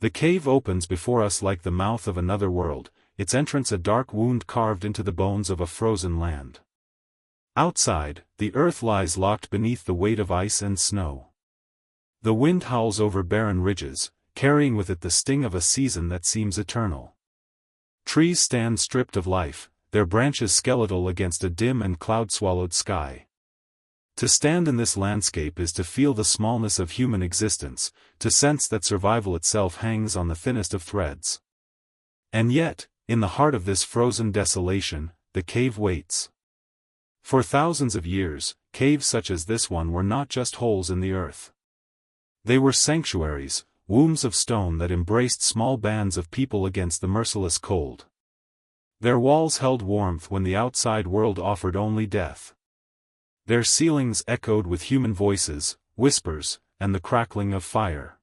The cave opens before us like the mouth of another world, its entrance a dark wound carved into the bones of a frozen land. Outside, the earth lies locked beneath the weight of ice and snow. The wind howls over barren ridges, carrying with it the sting of a season that seems eternal. Trees stand stripped of life, their branches skeletal against a dim and cloud-swallowed sky. To stand in this landscape is to feel the smallness of human existence, to sense that survival itself hangs on the thinnest of threads. And yet, in the heart of this frozen desolation, the cave waits. For thousands of years, caves such as this one were not just holes in the earth. They were sanctuaries, wombs of stone that embraced small bands of people against the merciless cold. Their walls held warmth when the outside world offered only death. Their ceilings echoed with human voices, whispers, and the crackling of fire.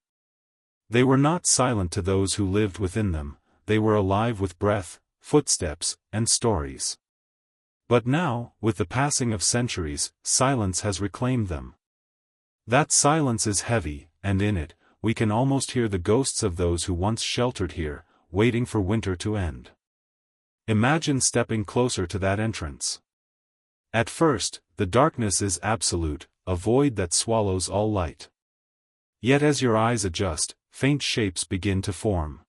They were not silent to those who lived within them, they were alive with breath, footsteps, and stories. But now, with the passing of centuries, silence has reclaimed them. That silence is heavy, and in it, we can almost hear the ghosts of those who once sheltered here, waiting for winter to end. Imagine stepping closer to that entrance. At first, the darkness is absolute, a void that swallows all light. Yet as your eyes adjust, faint shapes begin to form.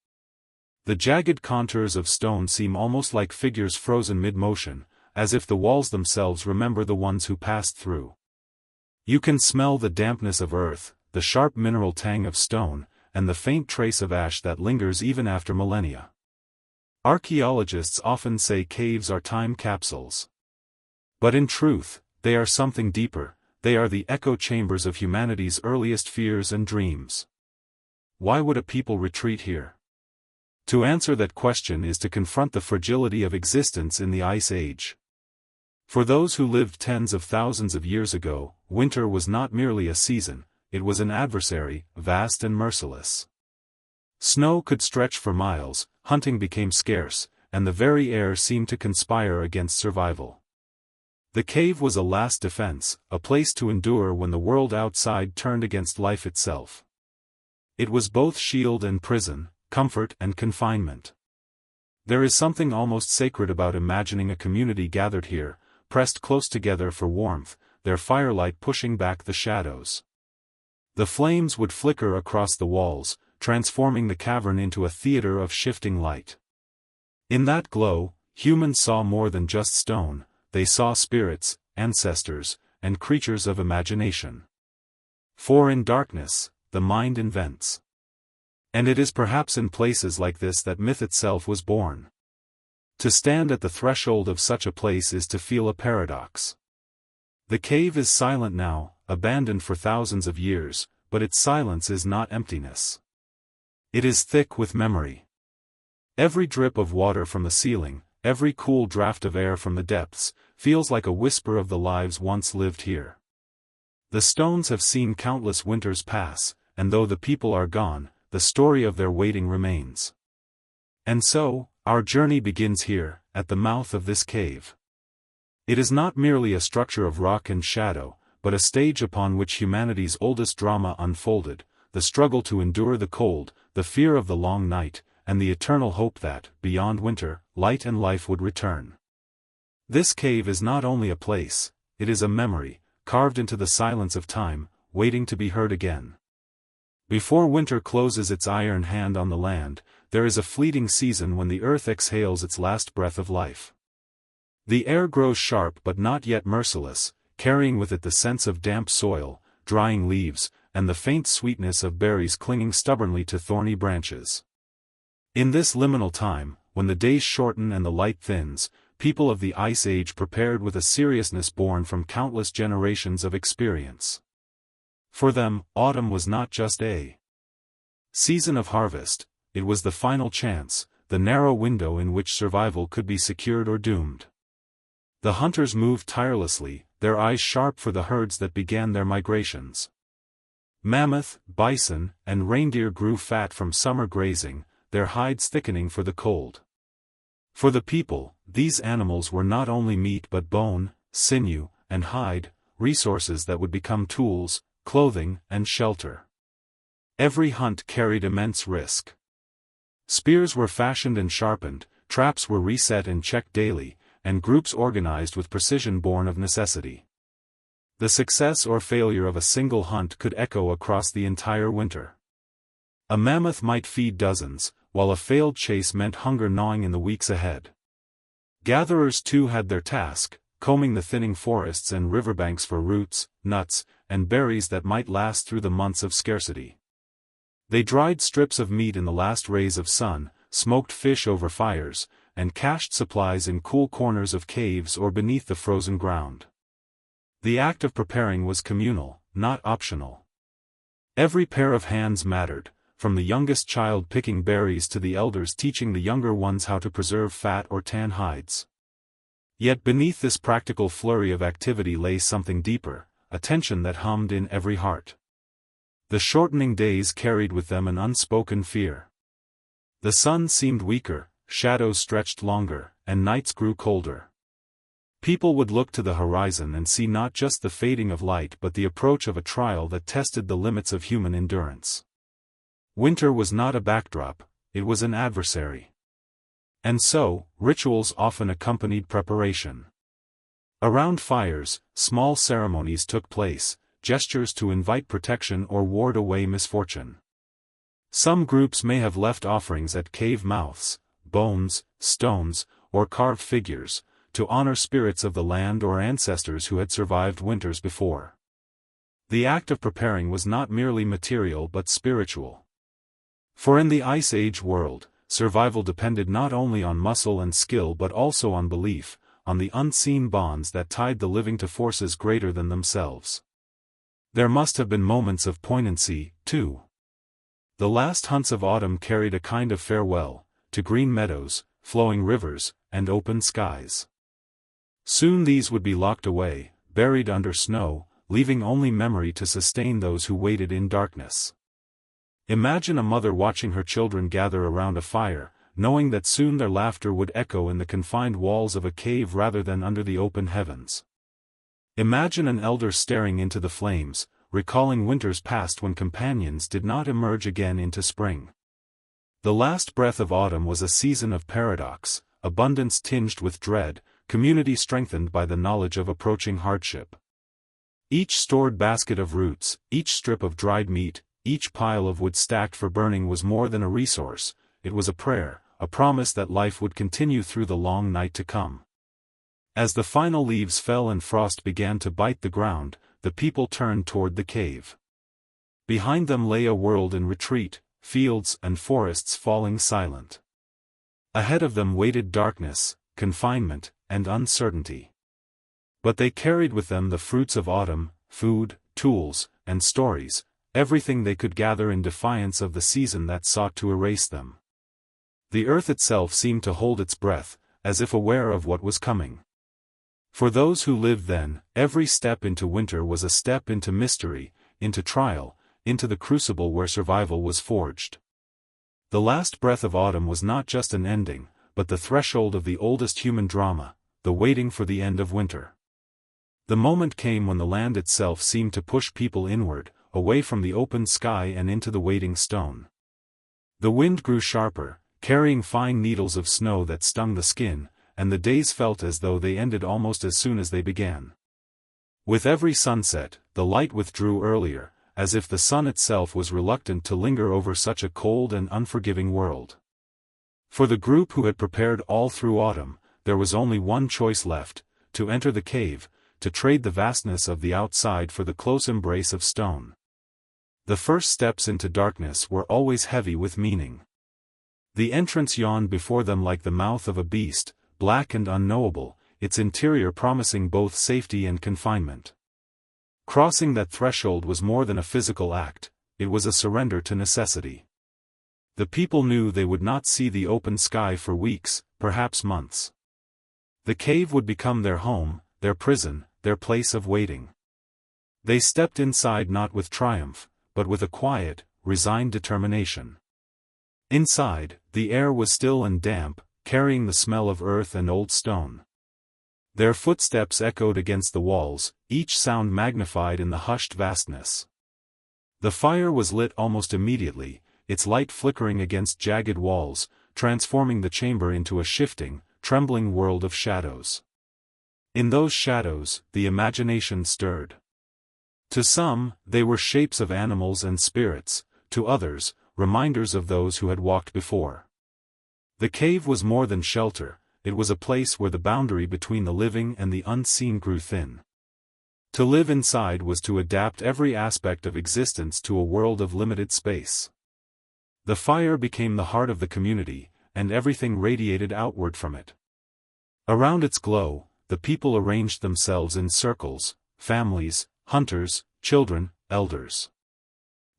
The jagged contours of stone seem almost like figures frozen mid-motion, as if the walls themselves remember the ones who passed through. You can smell the dampness of earth, the sharp mineral tang of stone, and the faint trace of ash that lingers even after millennia. Archaeologists often say caves are time capsules. But in truth, they are something deeper, they are the echo chambers of humanity's earliest fears and dreams. Why would a people retreat here? To answer that question is to confront the fragility of existence in the Ice Age. For those who lived tens of thousands of years ago, winter was not merely a season, it was an adversary, vast and merciless. Snow could stretch for miles, hunting became scarce, and the very air seemed to conspire against survival. The cave was a last defense, a place to endure when the world outside turned against life itself. It was both shield and prison, comfort and confinement. There is something almost sacred about imagining a community gathered here, pressed close together for warmth, their firelight pushing back the shadows. The flames would flicker across the walls, transforming the cavern into a theater of shifting light. In that glow, humans saw more than just stone. They saw spirits, ancestors, and creatures of imagination. For in darkness, the mind invents. And it is perhaps in places like this that myth itself was born. To stand at the threshold of such a place is to feel a paradox. The cave is silent now, abandoned for thousands of years, but its silence is not emptiness. It is thick with memory. Every drip of water from the ceiling, every cool draft of air from the depths, feels like a whisper of the lives once lived here. The stones have seen countless winters pass, and though the people are gone, the story of their waiting remains. And so, our journey begins here, at the mouth of this cave. It is not merely a structure of rock and shadow, but a stage upon which humanity's oldest drama unfolded, the struggle to endure the cold, the fear of the long night, and the eternal hope that, beyond winter, light and life would return. This cave is not only a place, it is a memory, carved into the silence of time, waiting to be heard again. Before winter closes its iron hand on the land, there is a fleeting season when the earth exhales its last breath of life. The air grows sharp but not yet merciless, carrying with it the sense of damp soil, drying leaves, and the faint sweetness of berries clinging stubbornly to thorny branches. In this liminal time, when the days shorten and the light thins, people of the Ice Age prepared with a seriousness born from countless generations of experience. For them, autumn was not just a season of harvest, it was the final chance, the narrow window in which survival could be secured or doomed. The hunters moved tirelessly, their eyes sharp for the herds that began their migrations. Mammoth, bison, and reindeer grew fat from summer grazing, their hides thickening for the cold. For the people, these animals were not only meat but bone, sinew, and hide, resources that would become tools, clothing, and shelter. Every hunt carried immense risk. Spears were fashioned and sharpened, traps were reset and checked daily, and groups organized with precision born of necessity. The success or failure of a single hunt could echo across the entire winter. A mammoth might feed dozens, while a failed chase meant hunger gnawing in the weeks ahead. Gatherers too had their task, combing the thinning forests and riverbanks for roots, nuts, and berries that might last through the months of scarcity. They dried strips of meat in the last rays of sun, smoked fish over fires, and cached supplies in cool corners of caves or beneath the frozen ground. The act of preparing was communal, not optional. Every pair of hands mattered, from the youngest child picking berries to the elders teaching the younger ones how to preserve fat or tan hides. Yet beneath this practical flurry of activity lay something deeper, a tension that hummed in every heart. The shortening days carried with them an unspoken fear. The sun seemed weaker, shadows stretched longer, and nights grew colder. People would look to the horizon and see not just the fading of light but the approach of a trial that tested the limits of human endurance. Winter was not a backdrop, it was an adversary. And so, rituals often accompanied preparation. Around fires, small ceremonies took place, gestures to invite protection or ward away misfortune. Some groups may have left offerings at cave mouths, bones, stones, or carved figures, to honor spirits of the land or ancestors who had survived winters before. The act of preparing was not merely material but spiritual. For in the Ice Age world, survival depended not only on muscle and skill but also on belief, on the unseen bonds that tied the living to forces greater than themselves. There must have been moments of poignancy, too. The last hunts of autumn carried a kind of farewell, to green meadows, flowing rivers, and open skies. Soon these would be locked away, buried under snow, leaving only memory to sustain those who waited in darkness. Imagine a mother watching her children gather around a fire, knowing that soon their laughter would echo in the confined walls of a cave rather than under the open heavens. Imagine an elder staring into the flames, recalling winters past when companions did not emerge again into spring. The last breath of autumn was a season of paradox, abundance tinged with dread, community strengthened by the knowledge of approaching hardship. Each stored basket of roots, each strip of dried meat, each pile of wood stacked for burning was more than a resource, it was a prayer, a promise that life would continue through the long night to come. As the final leaves fell and frost began to bite the ground, the people turned toward the cave. Behind them lay a world in retreat, fields and forests falling silent. Ahead of them waited darkness, confinement, and uncertainty. But they carried with them the fruits of autumn, food, tools, and stories, everything they could gather in defiance of the season that sought to erase them. The earth itself seemed to hold its breath, as if aware of what was coming. For those who lived then, every step into winter was a step into mystery, into trial, into the crucible where survival was forged. The last breath of autumn was not just an ending, but the threshold of the oldest human drama, the waiting for the end of winter. The moment came when the land itself seemed to push people inward, away from the open sky and into the waiting stone. The wind grew sharper, carrying fine needles of snow that stung the skin, and the days felt as though they ended almost as soon as they began. With every sunset, the light withdrew earlier, as if the sun itself was reluctant to linger over such a cold and unforgiving world. For the group who had prepared all through autumn, there was only one choice left: to enter the cave, to trade the vastness of the outside for the close embrace of stone. The first steps into darkness were always heavy with meaning. The entrance yawned before them like the mouth of a beast, black and unknowable, its interior promising both safety and confinement. Crossing that threshold was more than a physical act, it was a surrender to necessity. The people knew they would not see the open sky for weeks, perhaps months. The cave would become their home, their prison, their place of waiting. They stepped inside not with triumph, but with a quiet, resigned determination. Inside, the air was still and damp, carrying the smell of earth and old stone. Their footsteps echoed against the walls, each sound magnified in the hushed vastness. The fire was lit almost immediately, its light flickering against jagged walls, transforming the chamber into a shifting, trembling world of shadows. In those shadows, the imagination stirred. To some, they were shapes of animals and spirits, to others, reminders of those who had walked before. The cave was more than shelter, it was a place where the boundary between the living and the unseen grew thin. To live inside was to adapt every aspect of existence to a world of limited space. The fire became the heart of the community, and everything radiated outward from it. Around its glow, the people arranged themselves in circles, families, hunters, children, elders.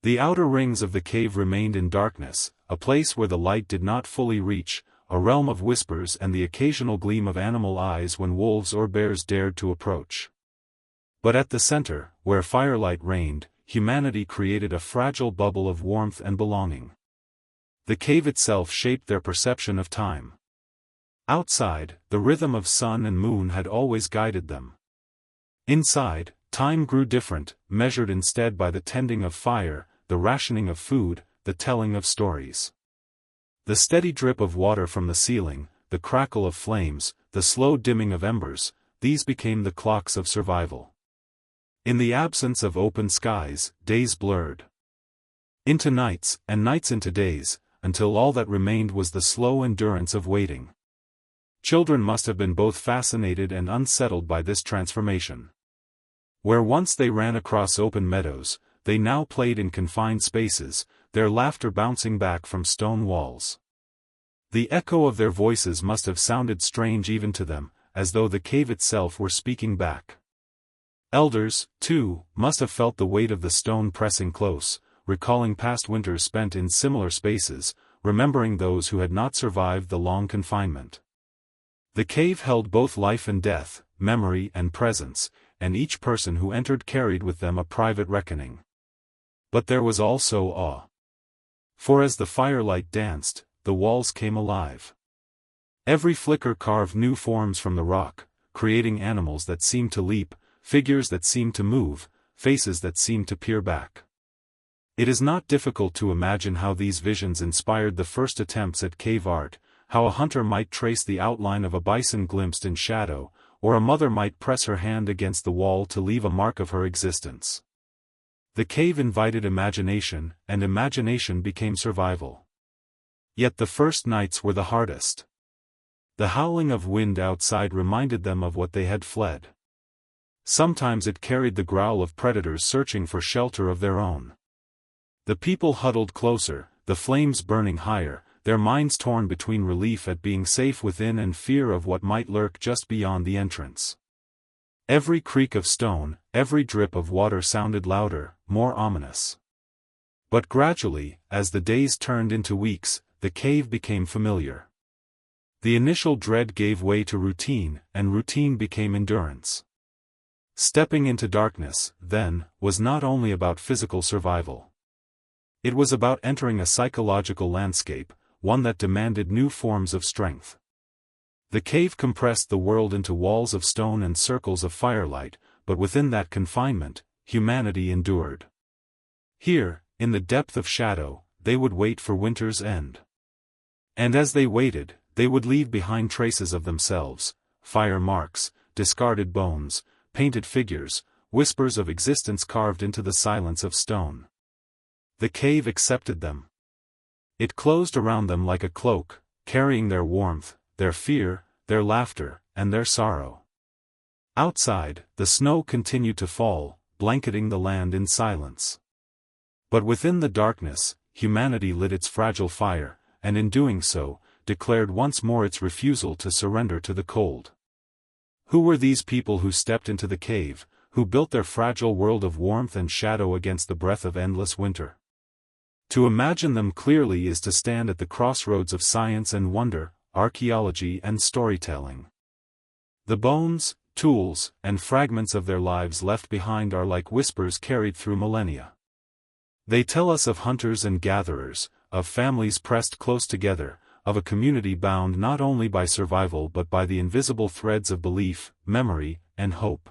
The outer rings of the cave remained in darkness, a place where the light did not fully reach, a realm of whispers and the occasional gleam of animal eyes when wolves or bears dared to approach. But at the center, where firelight reigned, humanity created a fragile bubble of warmth and belonging. The cave itself shaped their perception of time. Outside, the rhythm of sun and moon had always guided them. Inside, time grew different, measured instead by the tending of fire, the rationing of food, the telling of stories. The steady drip of water from the ceiling, the crackle of flames, the slow dimming of embers, these became the clocks of survival. In the absence of open skies, days blurred into nights, and nights into days, until all that remained was the slow endurance of waiting. Children must have been both fascinated and unsettled by this transformation. Where once they ran across open meadows, they now played in confined spaces, their laughter bouncing back from stone walls. The echo of their voices must have sounded strange even to them, as though the cave itself were speaking back. Elders, too, must have felt the weight of the stone pressing close, recalling past winters spent in similar spaces, remembering those who had not survived the long confinement. The cave held both life and death, memory and presence, and each person who entered carried with them a private reckoning. But there was also awe. For as the firelight danced, the walls came alive. Every flicker carved new forms from the rock, creating animals that seemed to leap, figures that seemed to move, faces that seemed to peer back. It is not difficult to imagine how these visions inspired the first attempts at cave art, how a hunter might trace the outline of a bison glimpsed in shadow, or a mother might press her hand against the wall to leave a mark of her existence. The cave invited imagination, and imagination became survival. Yet the first nights were the hardest. The howling of wind outside reminded them of what they had fled. Sometimes it carried the growl of predators searching for shelter of their own. The people huddled closer, the flames burning higher, their minds torn between relief at being safe within and fear of what might lurk just beyond the entrance. Every creak of stone, every drip of water sounded louder, more ominous. But gradually, as the days turned into weeks, the cave became familiar. The initial dread gave way to routine, and routine became endurance. Stepping into darkness, then, was not only about physical survival. It was about entering a psychological landscape, one that demanded new forms of strength. The cave compressed the world into walls of stone and circles of firelight, but within that confinement, humanity endured. Here, in the depth of shadow, they would wait for winter's end. And as they waited, they would leave behind traces of themselves, fire marks, discarded bones, painted figures, whispers of existence carved into the silence of stone. The cave accepted them. It closed around them like a cloak, carrying their warmth, their fear, their laughter, and their sorrow. Outside, the snow continued to fall, blanketing the land in silence. But within the darkness, humanity lit its fragile fire, and in doing so, declared once more its refusal to surrender to the cold. Who were these people who stepped into the cave, who built their fragile world of warmth and shadow against the breath of endless winter? To imagine them clearly is to stand at the crossroads of science and wonder, archaeology and storytelling. The bones, tools, and fragments of their lives left behind are like whispers carried through millennia. They tell us of hunters and gatherers, of families pressed close together, of a community bound not only by survival but by the invisible threads of belief, memory, and hope.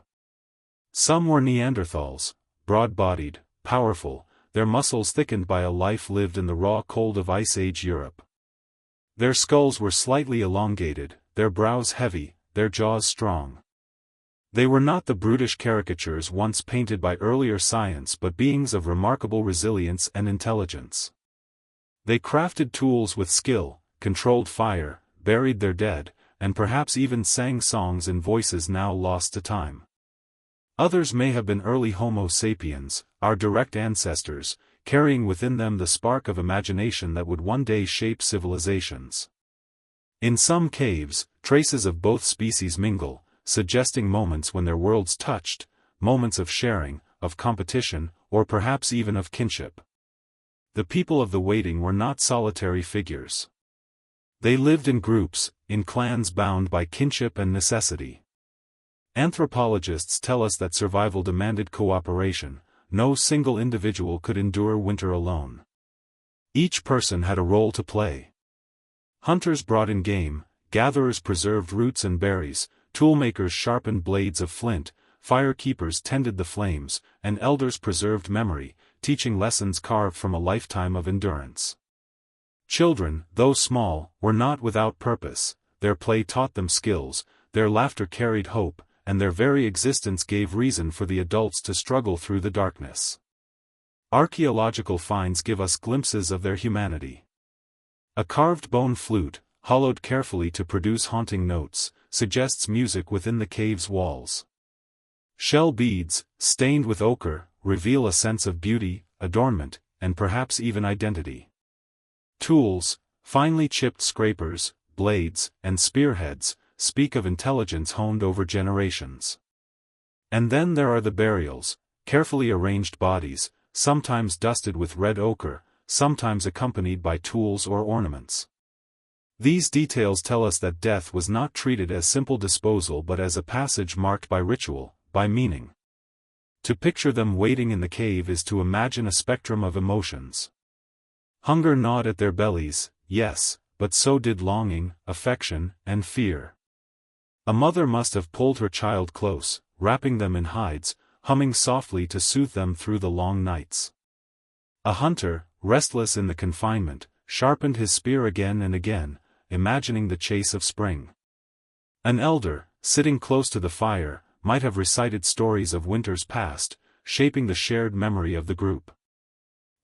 Some were Neanderthals, broad-bodied, powerful, their muscles thickened by a life lived in the raw cold of Ice Age Europe. Their skulls were slightly elongated, their brows heavy, their jaws strong. They were not the brutish caricatures once painted by earlier science but beings of remarkable resilience and intelligence. They crafted tools with skill, controlled fire, buried their dead, and perhaps even sang songs in voices now lost to time. Others may have been early Homo sapiens, our direct ancestors, carrying within them the spark of imagination that would one day shape civilizations. In some caves, traces of both species mingle, suggesting moments when their worlds touched, moments of sharing, of competition, or perhaps even of kinship. The people of the waiting were not solitary figures. They lived in groups, in clans bound by kinship and necessity. Anthropologists tell us that survival demanded cooperation. No single individual could endure winter alone. Each person had a role to play. Hunters brought in game, gatherers preserved roots and berries, toolmakers sharpened blades of flint, firekeepers tended the flames, and elders preserved memory, teaching lessons carved from a lifetime of endurance. Children, though small, were not without purpose. Their play taught them skills, their laughter carried hope, and their very existence gave reason for the adults to struggle through the darkness. Archaeological finds give us glimpses of their humanity. A carved bone flute, hollowed carefully to produce haunting notes, suggests music within the cave's walls. Shell beads, stained with ochre, reveal a sense of beauty, adornment, and perhaps even identity. Tools, finely chipped scrapers, blades, and spearheads, speak of intelligence honed over generations. And then there are the burials, carefully arranged bodies, sometimes dusted with red ochre, sometimes accompanied by tools or ornaments. These details tell us that death was not treated as simple disposal but as a passage marked by ritual, by meaning. To picture them waiting in the cave is to imagine a spectrum of emotions. Hunger gnawed at their bellies, yes, but so did longing, affection, and fear. A mother must have pulled her child close, wrapping them in hides, humming softly to soothe them through the long nights. A hunter, restless in the confinement, sharpened his spear again and again, imagining the chase of spring. An elder, sitting close to the fire, might have recited stories of winters past, shaping the shared memory of the group.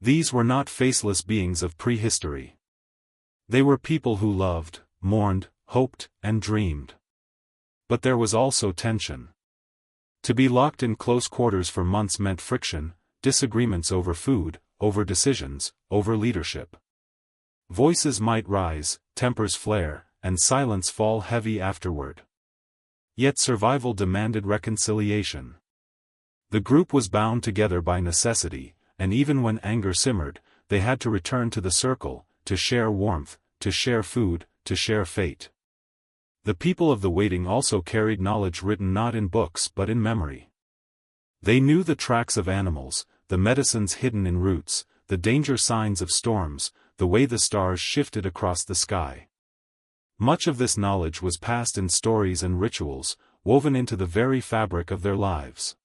These were not faceless beings of prehistory. They were people who loved, mourned, hoped, and dreamed. But there was also tension. To be locked in close quarters for months meant friction, disagreements over food, over decisions, over leadership. Voices might rise, tempers flare, and silence fall heavy afterward. Yet survival demanded reconciliation. The group was bound together by necessity, and even when anger simmered, they had to return to the circle, to share warmth, to share food, to share fate. The people of the waiting also carried knowledge written not in books but in memory. They knew the tracks of animals, the medicines hidden in roots, the danger signs of storms, the way the stars shifted across the sky. Much of this knowledge was passed in stories and rituals, woven into the very fabric of their lives.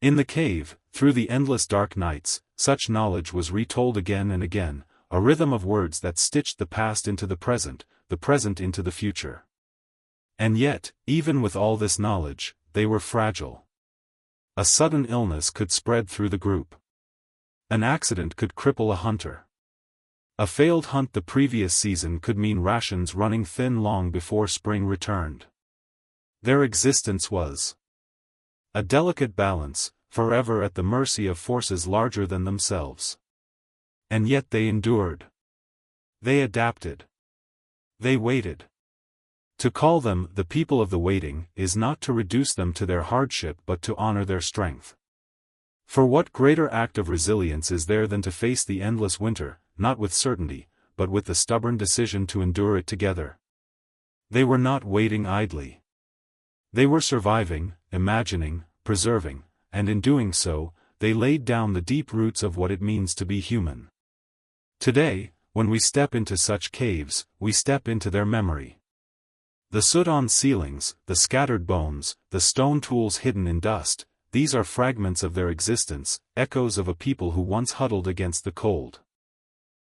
In the cave, through the endless dark nights, such knowledge was retold again and again, a rhythm of words that stitched the past into the present into the future. And yet, even with all this knowledge, they were fragile. A sudden illness could spread through the group. An accident could cripple a hunter. A failed hunt the previous season could mean rations running thin long before spring returned. Their existence was a delicate balance, forever at the mercy of forces larger than themselves. And yet they endured. They adapted. They waited. To call them the people of the waiting is not to reduce them to their hardship but to honor their strength. For what greater act of resilience is there than to face the endless winter, not with certainty, but with the stubborn decision to endure it together? They were not waiting idly. They were surviving, imagining, preserving, and in doing so, they laid down the deep roots of what it means to be human. Today, when we step into such caves, we step into their memory. The soot on ceilings, the scattered bones, the stone tools hidden in dust, these are fragments of their existence, echoes of a people who once huddled against the cold.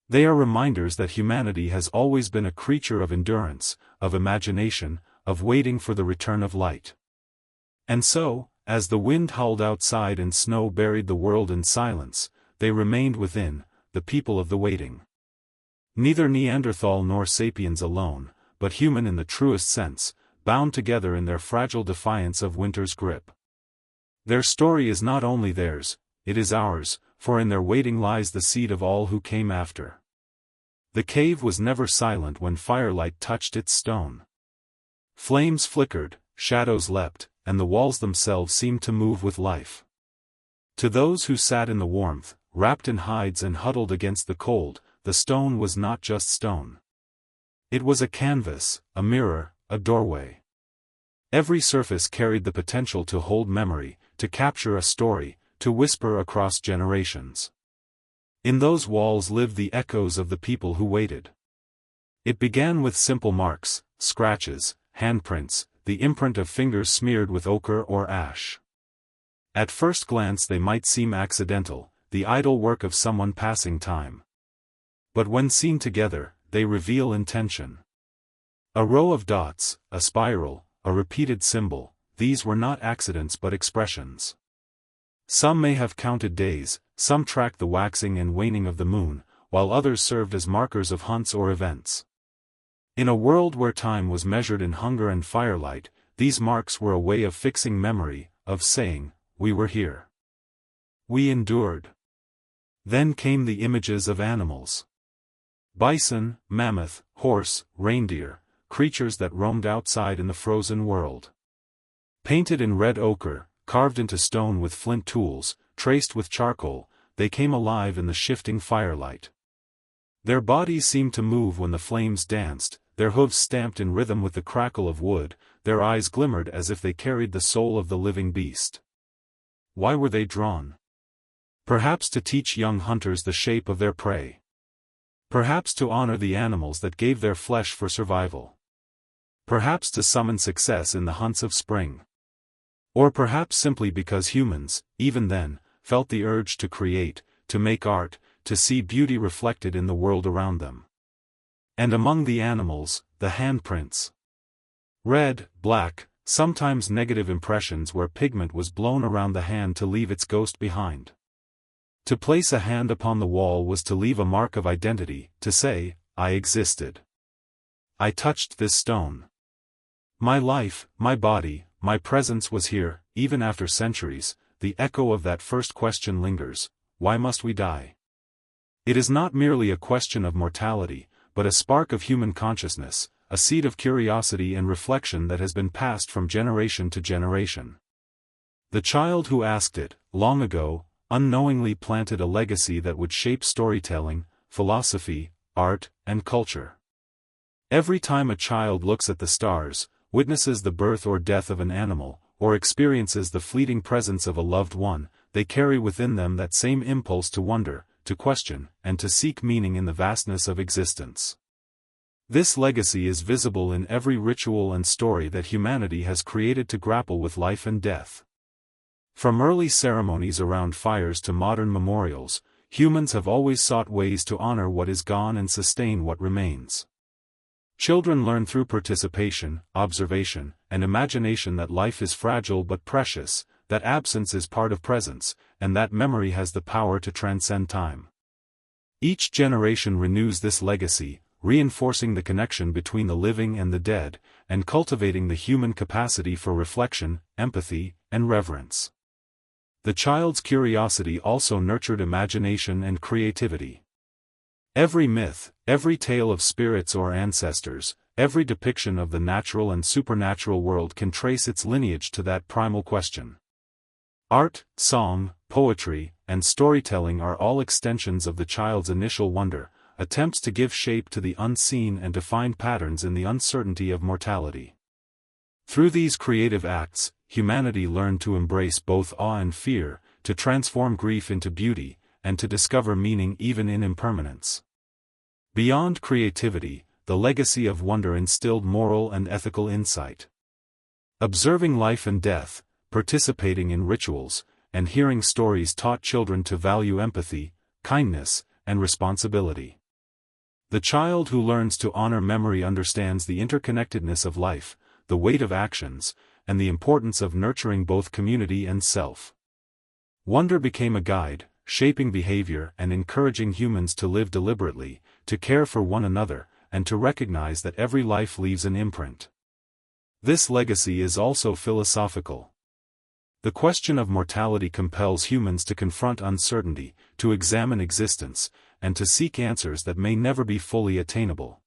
They are reminders that humanity has always been a creature of endurance, of imagination, of waiting for the return of light. And so, as the wind howled outside and snow buried the world in silence, they remained within, the people of the waiting. Neither Neanderthal nor sapiens alone, but human in the truest sense, bound together in their fragile defiance of winter's grip. Their story is not only theirs, it is ours, for in their waiting lies the seed of all who came after. The cave was never silent when firelight touched its stone. Flames flickered, shadows leapt, and the walls themselves seemed to move with life. To those who sat in the warmth, wrapped in hides and huddled against the cold, the stone was not just stone. It was a canvas, a mirror, a doorway. Every surface carried the potential to hold memory, to capture a story, to whisper across generations. In those walls lived the echoes of the people who waited. It began with simple marks, scratches, handprints, the imprint of fingers smeared with ochre or ash. At first glance they might seem accidental, the idle work of someone passing time. But when seen together, they reveal intention. A row of dots, a spiral, a repeated symbol, these were not accidents but expressions. Some may have counted days, some tracked the waxing and waning of the moon, while others served as markers of hunts or events. In a world where time was measured in hunger and firelight, these marks were a way of fixing memory, of saying, "We were here. We endured." Then came the images of animals. Bison, mammoth, horse, reindeer, creatures that roamed outside in the frozen world. Painted in red ochre, carved into stone with flint tools, traced with charcoal, they came alive in the shifting firelight. Their bodies seemed to move when the flames danced, their hooves stamped in rhythm with the crackle of wood, their eyes glimmered as if they carried the soul of the living beast. Why were they drawn? Perhaps to teach young hunters the shape of their prey. Perhaps to honor the animals that gave their flesh for survival. Perhaps to summon success in the hunts of spring. Or perhaps simply because humans, even then, felt the urge to create, to make art, to see beauty reflected in the world around them. And among the animals, the handprints. Red, black, sometimes negative impressions where pigment was blown around the hand to leave its ghost behind. To place a hand upon the wall was to leave a mark of identity, to say, "I existed. I touched this stone. My life, my body, my presence was here." Even after centuries, the echo of that first question lingers: why must we die? It is not merely a question of mortality, but a spark of human consciousness, a seed of curiosity and reflection that has been passed from generation to generation. The child who asked it, long ago, unknowingly planted a legacy that would shape storytelling, philosophy, art, and culture. Every time a child looks at the stars, witnesses the birth or death of an animal, or experiences the fleeting presence of a loved one, they carry within them that same impulse to wonder, to question, and to seek meaning in the vastness of existence. This legacy is visible in every ritual and story that humanity has created to grapple with life and death. From early ceremonies around fires to modern memorials, humans have always sought ways to honor what is gone and sustain what remains. Children learn through participation, observation, and imagination that life is fragile but precious, that absence is part of presence, and that memory has the power to transcend time. Each generation renews this legacy, reinforcing the connection between the living and the dead, and cultivating the human capacity for reflection, empathy, and reverence. The child's curiosity also nurtured imagination and creativity. Every myth, every tale of spirits or ancestors, every depiction of the natural and supernatural world can trace its lineage to that primal question. Art, song, poetry, and storytelling are all extensions of the child's initial wonder, attempts to give shape to the unseen and to find patterns in the uncertainty of mortality. Through these creative acts, humanity learned to embrace both awe and fear, to transform grief into beauty, and to discover meaning even in impermanence. Beyond creativity, the legacy of wonder instilled moral and ethical insight. Observing life and death, participating in rituals, and hearing stories taught children to value empathy, kindness, and responsibility. The child who learns to honor memory understands the interconnectedness of life, the weight of actions, and the importance of nurturing both community and self. Wonder became a guide, shaping behavior and encouraging humans to live deliberately, to care for one another, and to recognize that every life leaves an imprint. This legacy is also philosophical. The question of mortality compels humans to confront uncertainty, to examine existence, and to seek answers that may never be fully attainable.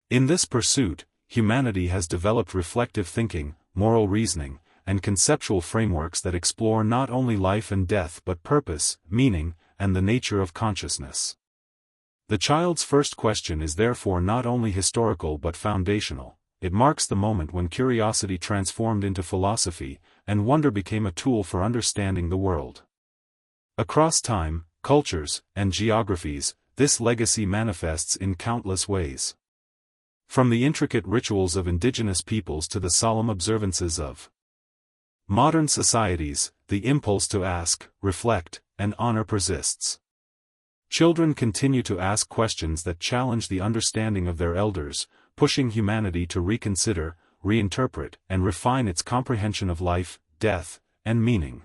In this pursuit, humanity has developed reflective thinking, moral reasoning, and conceptual frameworks that explore not only life and death but purpose, meaning, and the nature of consciousness. The child's first question is therefore not only historical but foundational. It marks the moment when curiosity transformed into philosophy, and wonder became a tool for understanding the world. Across time, cultures, and geographies, this legacy manifests in countless ways. From the intricate rituals of indigenous peoples to the solemn observances of modern societies, the impulse to ask, reflect, and honor persists. Children continue to ask questions that challenge the understanding of their elders, pushing humanity to reconsider, reinterpret, and refine its comprehension of life, death, and meaning.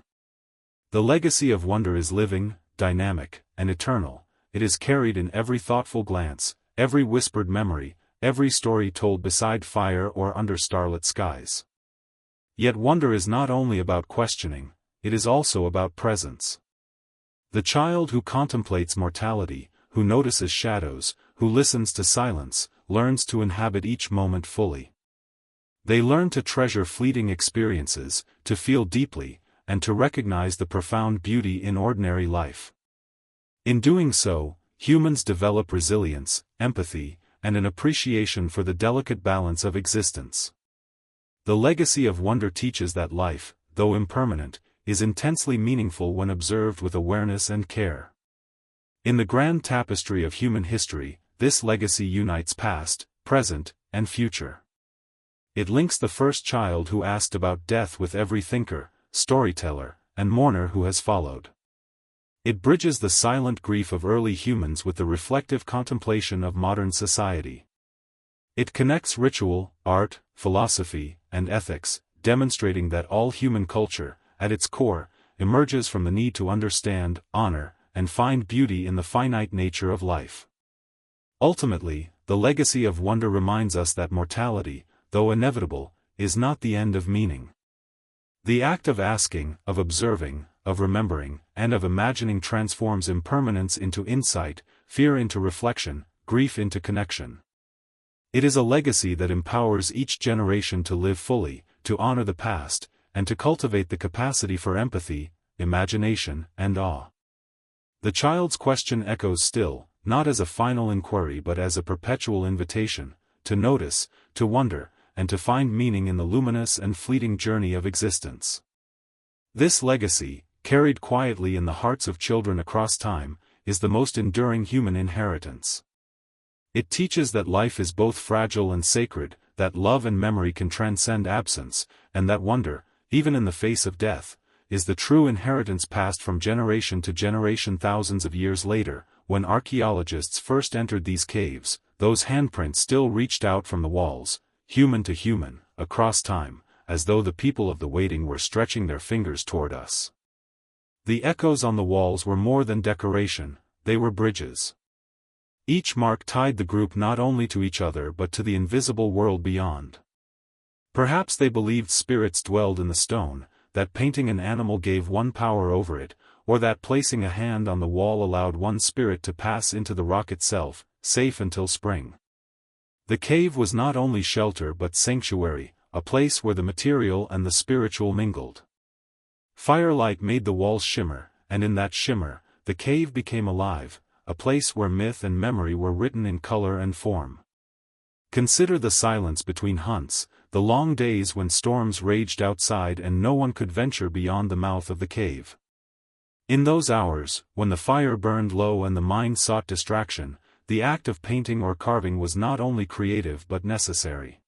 The legacy of wonder is living, dynamic, and eternal. It is carried in every thoughtful glance, every whispered memory, every story told beside fire or under starlit skies. Yet wonder is not only about questioning, it is also about presence. The child who contemplates mortality, who notices shadows, who listens to silence, learns to inhabit each moment fully. They learn to treasure fleeting experiences, to feel deeply, and to recognize the profound beauty in ordinary life. In doing so, humans develop resilience, empathy, and an appreciation for the delicate balance of existence. The legacy of wonder teaches that life, though impermanent, is intensely meaningful when observed with awareness and care. In the grand tapestry of human history, this legacy unites past, present, and future. It links the first child who asked about death with every thinker, storyteller, and mourner who has followed. It bridges the silent grief of early humans with the reflective contemplation of modern society. It connects ritual, art, philosophy, and ethics, demonstrating that all human culture, at its core, emerges from the need to understand, honor, and find beauty in the finite nature of life. Ultimately, the legacy of wonder reminds us that mortality, though inevitable, is not the end of meaning. The act of asking, of observing, of remembering, and of imagining transforms impermanence into insight, fear into reflection, grief into connection. It is a legacy that empowers each generation to live fully, to honor the past, and to cultivate the capacity for empathy, imagination, and awe. The child's question echoes still, not as a final inquiry but as a perpetual invitation, to notice, to wonder, and to find meaning in the luminous and fleeting journey of existence. This legacy, carried quietly in the hearts of children across time, is the most enduring human inheritance. It teaches that life is both fragile and sacred, that love and memory can transcend absence, and that wonder, even in the face of death, is the true inheritance passed from generation to generation. Thousands of years later, when archaeologists first entered these caves, those handprints still reached out from the walls, human to human, across time, as though the people of the waiting were stretching their fingers toward us. The echoes on the walls were more than decoration, they were bridges. Each mark tied the group not only to each other but to the invisible world beyond. Perhaps they believed spirits dwelled in the stone, that painting an animal gave one power over it, or that placing a hand on the wall allowed one spirit to pass into the rock itself, safe until spring. The cave was not only shelter but sanctuary, a place where the material and the spiritual mingled. Firelight made the walls shimmer, and in that shimmer, the cave became alive, a place where myth and memory were written in color and form. Consider the silence between hunts, the long days when storms raged outside and no one could venture beyond the mouth of the cave. In those hours, when the fire burned low and the mind sought distraction, the act of painting or carving was not only creative but necessary.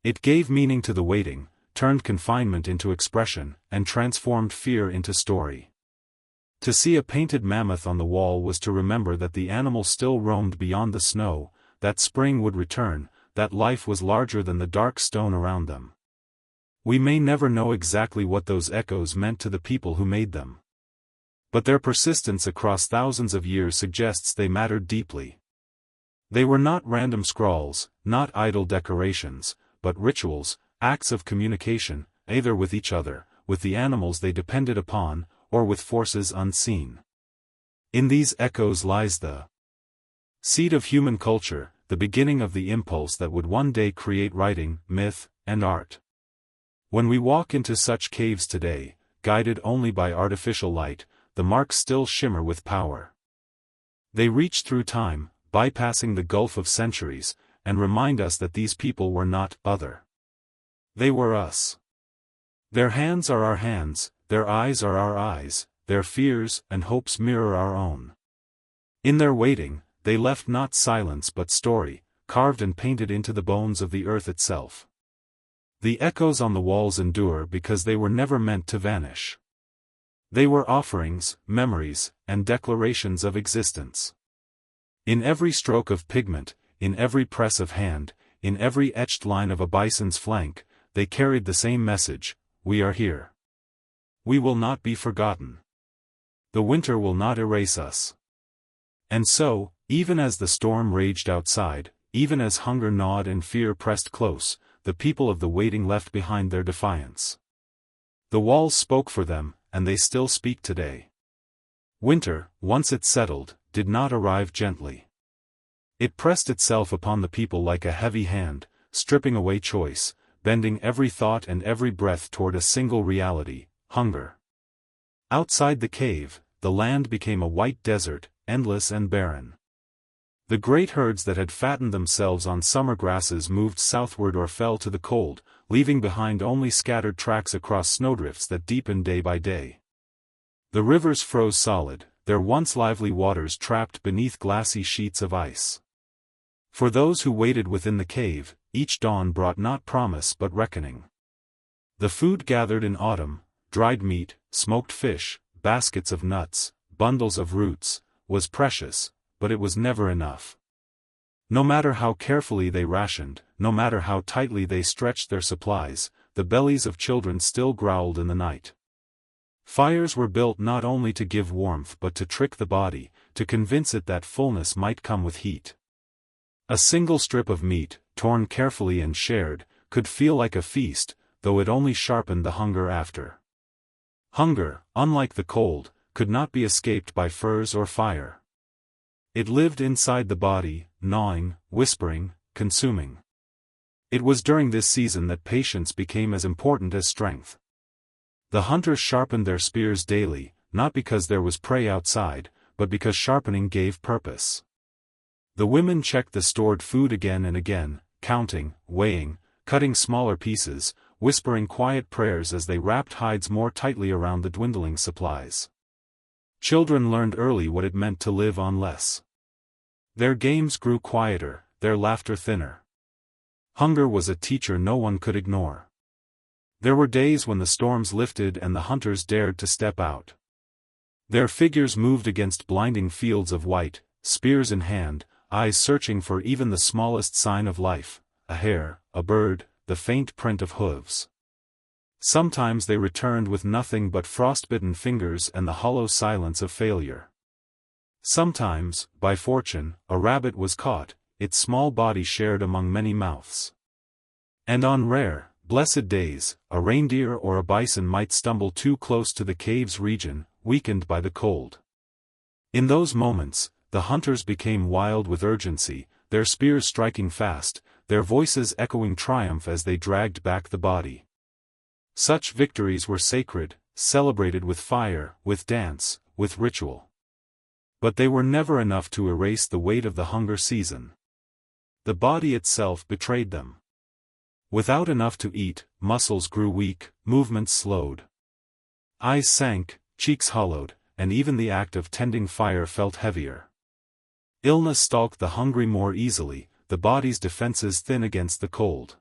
It gave meaning to the waiting, turned confinement into expression, and transformed fear into story. To see a painted mammoth on the wall was to remember that the animal still roamed beyond the snow, that spring would return, that life was larger than the dark stone around them. We may never know exactly what those echoes meant to the people who made them. But their persistence across thousands of years suggests they mattered deeply. They were not random scrawls, not idle decorations, but rituals, acts of communication, either with each other, with the animals they depended upon, or with forces unseen. In these echoes lies the seed of human culture, the beginning of the impulse that would one day create writing, myth, and art. When we walk into such caves today, guided only by artificial light, the marks still shimmer with power. They reach through time, bypassing the gulf of centuries, and remind us that these people were not other. They were us. Their hands are our hands, their eyes are our eyes, their fears and hopes mirror our own. In their waiting, they left not silence but story, carved and painted into the bones of the earth itself. The echoes on the walls endure because they were never meant to vanish. They were offerings, memories, and declarations of existence. In every stroke of pigment, in every press of hand, in every etched line of a bison's flank, they carried the same message: we are here. We will not be forgotten. The winter will not erase us. And so, even as the storm raged outside, even as hunger gnawed and fear pressed close, the people of the waiting left behind their defiance. The walls spoke for them, and they still speak today. Winter, once it settled, did not arrive gently. It pressed itself upon the people like a heavy hand, stripping away choice, bending every thought and every breath toward a single reality: hunger. Outside the cave, the land became a white desert, endless and barren. The great herds that had fattened themselves on summer grasses moved southward or fell to the cold, leaving behind only scattered tracks across snowdrifts that deepened day by day. The rivers froze solid, their once lively waters trapped beneath glassy sheets of ice. For those who waited within the cave, each dawn brought not promise but reckoning. The food gathered in autumn, dried meat, smoked fish, baskets of nuts, bundles of roots, was precious, but it was never enough. No matter how carefully they rationed, no matter how tightly they stretched their supplies, the bellies of children still growled in the night. Fires were built not only to give warmth but to trick the body, to convince it that fullness might come with heat. A single strip of meat, torn carefully and shared, could feel like a feast, though it only sharpened the hunger after. Hunger, unlike the cold, could not be escaped by furs or fire. It lived inside the body, gnawing, whispering, consuming. It was during this season that patience became as important as strength. The hunters sharpened their spears daily, not because there was prey outside, but because sharpening gave purpose. The women checked the stored food again and again, counting, weighing, cutting smaller pieces, whispering quiet prayers as they wrapped hides more tightly around the dwindling supplies. Children learned early what it meant to live on less. Their games grew quieter, their laughter thinner. Hunger was a teacher no one could ignore. There were days when the storms lifted and the hunters dared to step out. Their figures moved against blinding fields of white, spears in hand, eyes searching for even the smallest sign of life: a hare, a bird, the faint print of hooves. Sometimes they returned with nothing but frostbitten fingers and the hollow silence of failure. Sometimes, by fortune, a rabbit was caught, its small body shared among many mouths. And on rare, blessed days, a reindeer or a bison might stumble too close to the cave's region, weakened by the cold. In those moments, the hunters became wild with urgency, their spears striking fast, their voices echoing triumph as they dragged back the body. Such victories were sacred, celebrated with fire, with dance, with ritual. But they were never enough to erase the weight of the hunger season. The body itself betrayed them. Without enough to eat, muscles grew weak, movements slowed. Eyes sank, cheeks hollowed, and even the act of tending fire felt heavier. Illness stalked the hungry more easily, the body's defenses thin against the cold.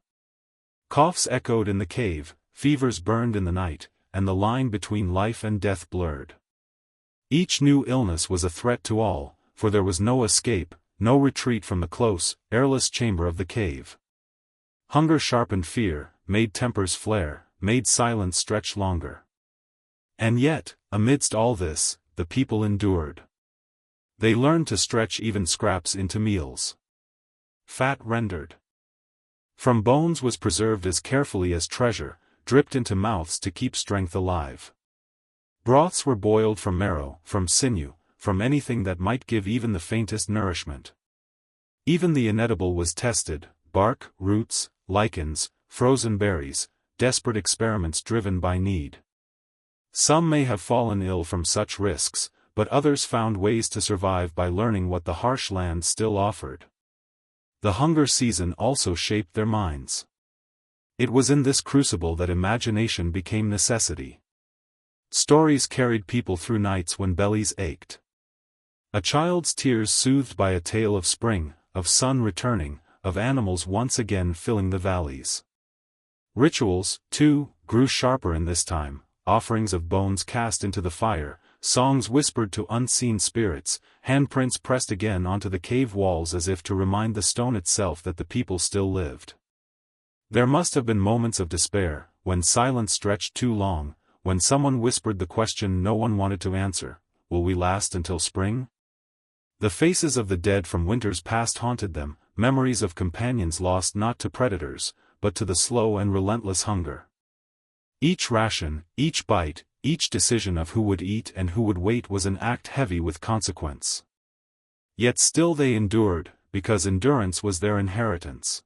Coughs echoed in the cave, fevers burned in the night, and the line between life and death blurred. Each new illness was a threat to all, for there was no escape, no retreat from the close, airless chamber of the cave. Hunger sharpened fear, made tempers flare, made silence stretch longer. And yet, amidst all this, the people endured. They learned to stretch even scraps into meals. Fat rendered from bones was preserved as carefully as treasure, dripped into mouths to keep strength alive. Broths were boiled from marrow, from sinew, from anything that might give even the faintest nourishment. Even the inedible was tested, bark, roots, lichens, frozen berries, desperate experiments driven by need. Some may have fallen ill from such risks, but others found ways to survive by learning what the harsh land still offered. The hunger season also shaped their minds. It was in this crucible that imagination became necessity. Stories carried people through nights when bellies ached. A child's tears soothed by a tale of spring, of sun returning, of animals once again filling the valleys. Rituals, too, grew sharper in this time, offerings of bones cast into the fire, songs whispered to unseen spirits, handprints pressed again onto the cave walls as if to remind the stone itself that the people still lived. There must have been moments of despair, when silence stretched too long, when someone whispered the question no one wanted to answer, will we last until spring? The faces of the dead from winters past haunted them, memories of companions lost not to predators, but to the slow and relentless hunger. Each ration, each bite, each decision of who would eat and who would wait was an act heavy with consequence. Yet still they endured, because endurance was their inheritance.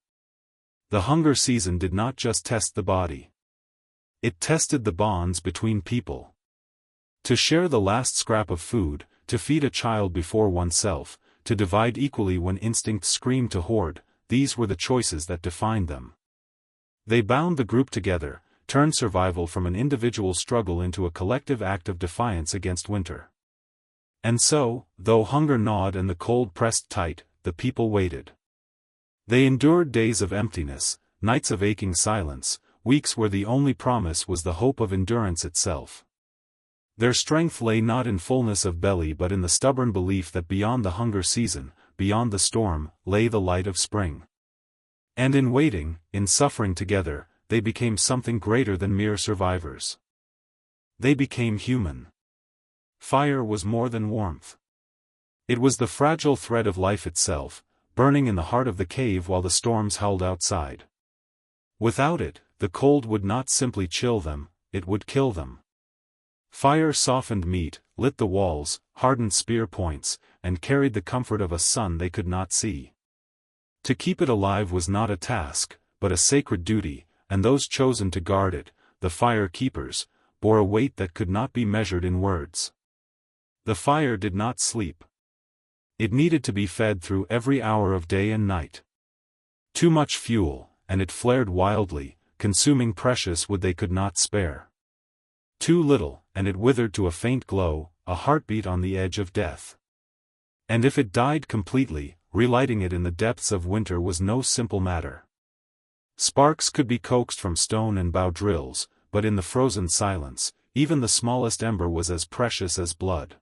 The hunger season did not just test the body. It tested the bonds between people. To share the last scrap of food, to feed a child before oneself, to divide equally when instinct screamed to hoard, these were the choices that defined them. They bound the group together, turned survival from an individual struggle into a collective act of defiance against winter. And so, though hunger gnawed and the cold pressed tight, the people waited. They endured days of emptiness, nights of aching silence, weeks where the only promise was the hope of endurance itself. Their strength lay not in fullness of belly but in the stubborn belief that beyond the hunger season, beyond the storm, lay the light of spring. And in waiting, in suffering together, they became something greater than mere survivors. They became human. Fire was more than warmth. It was the fragile thread of life itself, burning in the heart of the cave while the storms howled outside. Without it, the cold would not simply chill them, it would kill them. Fire softened meat, lit the walls, hardened spear points, and carried the comfort of a sun they could not see. To keep it alive was not a task, but a sacred duty, and those chosen to guard it, the fire keepers, bore a weight that could not be measured in words. The fire did not sleep. It needed to be fed through every hour of day and night. Too much fuel, and it flared wildly, consuming precious wood they could not spare. Too little, and it withered to a faint glow, a heartbeat on the edge of death. And if it died completely, relighting it in the depths of winter was no simple matter. Sparks could be coaxed from stone and bow drills, but in the frozen silence, even the smallest ember was as precious as blood.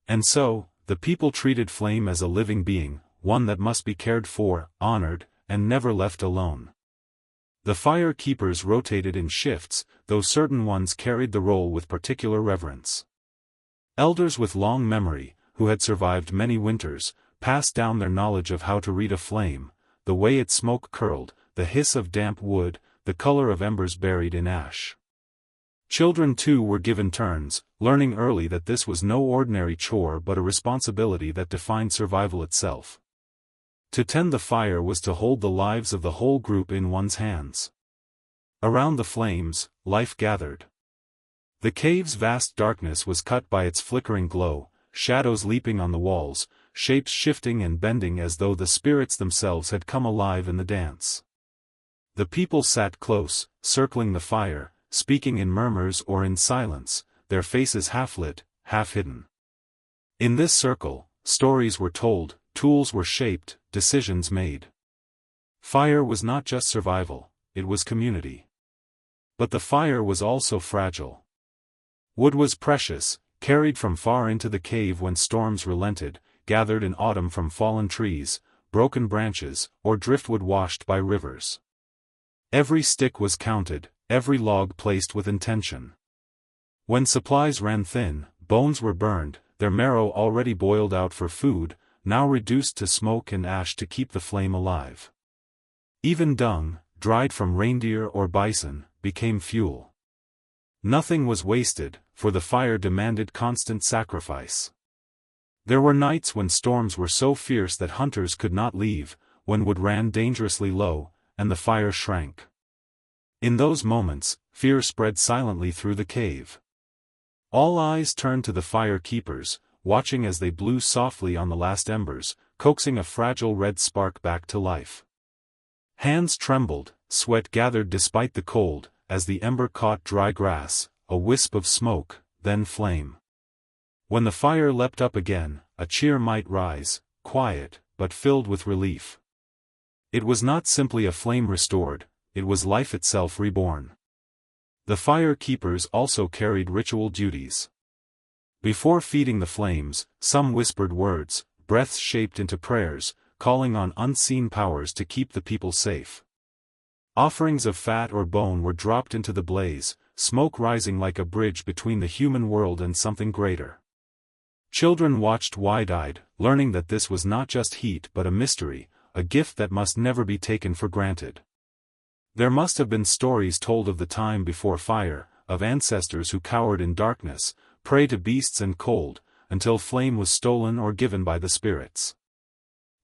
And so, the people treated flame as a living being, one that must be cared for, honored, and never left alone. The fire keepers rotated in shifts, though certain ones carried the role with particular reverence. Elders with long memory, who had survived many winters, passed down their knowledge of how to read a flame, the way its smoke curled, the hiss of damp wood, the color of embers buried in ash. Children too were given turns, learning early that this was no ordinary chore but a responsibility that defined survival itself. To tend the fire was to hold the lives of the whole group in one's hands. Around the flames, life gathered. The cave's vast darkness was cut by its flickering glow, shadows leaping on the walls, shapes shifting and bending as though the spirits themselves had come alive in the dance. The people sat close, circling the fire, speaking in murmurs or in silence, their faces half lit, half hidden. In this circle, stories were told, tools were shaped, decisions made. Fire was not just survival, it was community. But the fire was also fragile. Wood was precious, carried from far into the cave when storms relented, gathered in autumn from fallen trees, broken branches, or driftwood washed by rivers. Every stick was counted, every log placed with intention. When supplies ran thin, bones were burned, their marrow already boiled out for food, now reduced to smoke and ash to keep the flame alive. Even dung, dried from reindeer or bison, became fuel. Nothing was wasted, for the fire demanded constant sacrifice. There were nights when storms were so fierce that hunters could not leave, when wood ran dangerously low, and the fire shrank. In those moments, fear spread silently through the cave. All eyes turned to the fire keepers, watching as they blew softly on the last embers, coaxing a fragile red spark back to life. Hands trembled, sweat gathered despite the cold, as the ember caught dry grass, a wisp of smoke, then flame. When the fire leapt up again, a cheer might rise, quiet, but filled with relief. It was not simply a flame restored, it was life itself reborn. The fire keepers also carried ritual duties. Before feeding the flames, some whispered words, breaths shaped into prayers, calling on unseen powers to keep the people safe. Offerings of fat or bone were dropped into the blaze, smoke rising like a bridge between the human world and something greater. Children watched wide-eyed, learning that this was not just heat but a mystery, a gift that must never be taken for granted. There must have been stories told of the time before fire, of ancestors who cowered in darkness, prey to beasts and cold, until flame was stolen or given by the spirits.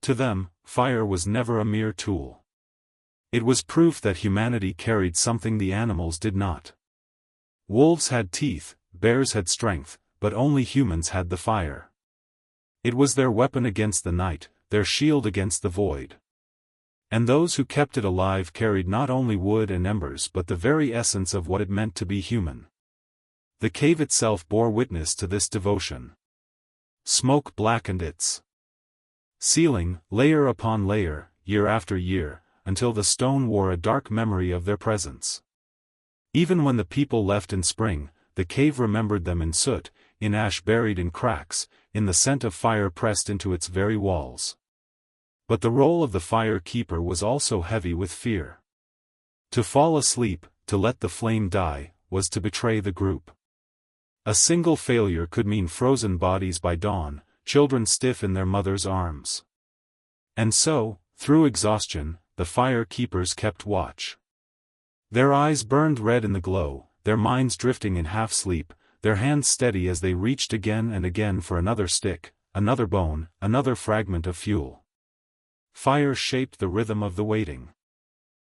To them, fire was never a mere tool. It was proof that humanity carried something the animals did not. Wolves had teeth, bears had strength, but only humans had the fire. It was their weapon against the night, their shield against the void. And those who kept it alive carried not only wood and embers but the very essence of what it meant to be human. The cave itself bore witness to this devotion. Smoke blackened its ceiling, layer upon layer, year after year, until the stone wore a dark memory of their presence. Even when the people left in spring, the cave remembered them in soot, in ash buried in cracks, in the scent of fire pressed into its very walls. But the role of the fire keeper was also heavy with fear. To fall asleep, to let the flame die, was to betray the group. A single failure could mean frozen bodies by dawn, children stiff in their mothers' arms. And so, through exhaustion, the fire keepers kept watch. Their eyes burned red in the glow, their minds drifting in half-sleep, their hands steady as they reached again and again for another stick, another bone, another fragment of fuel. Fire shaped the rhythm of the waiting.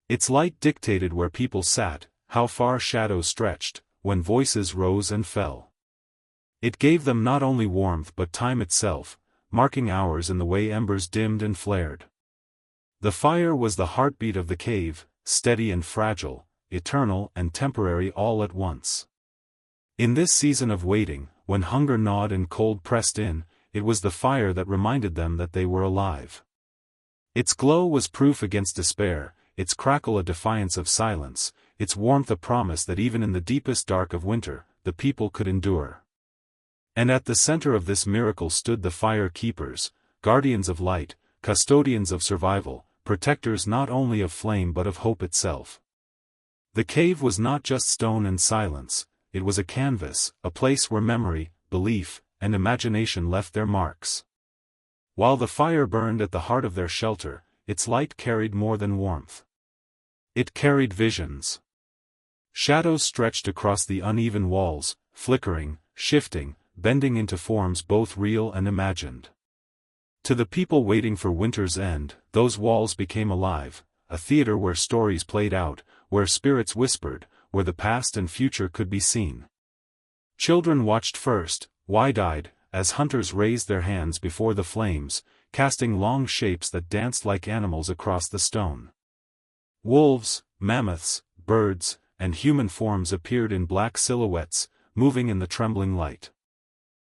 Its light dictated where people sat, how far shadows stretched, when voices rose and fell. It gave them not only warmth but time itself, marking hours in the way embers dimmed and flared. The fire was the heartbeat of the cave, steady and fragile, eternal and temporary all at once. In this season of waiting, when hunger gnawed and cold pressed in, it was the fire that reminded them that they were alive. Its glow was proof against despair, its crackle a defiance of silence, its warmth a promise that even in the deepest dark of winter, the people could endure. And at the center of this miracle stood the fire keepers, guardians of light, custodians of survival, protectors not only of flame but of hope itself. The cave was not just stone and silence, it was a canvas, a place where memory, belief, and imagination left their marks. While the fire burned at the heart of their shelter, its light carried more than warmth. It carried visions. Shadows stretched across the uneven walls, flickering, shifting, bending into forms both real and imagined. To the people waiting for winter's end, those walls became alive, a theater where stories played out, where spirits whispered, where the past and future could be seen. Children watched first, wide-eyed, as hunters raised their hands before the flames, casting long shapes that danced like animals across the stone. Wolves, mammoths, birds, and human forms appeared in black silhouettes, moving in the trembling light.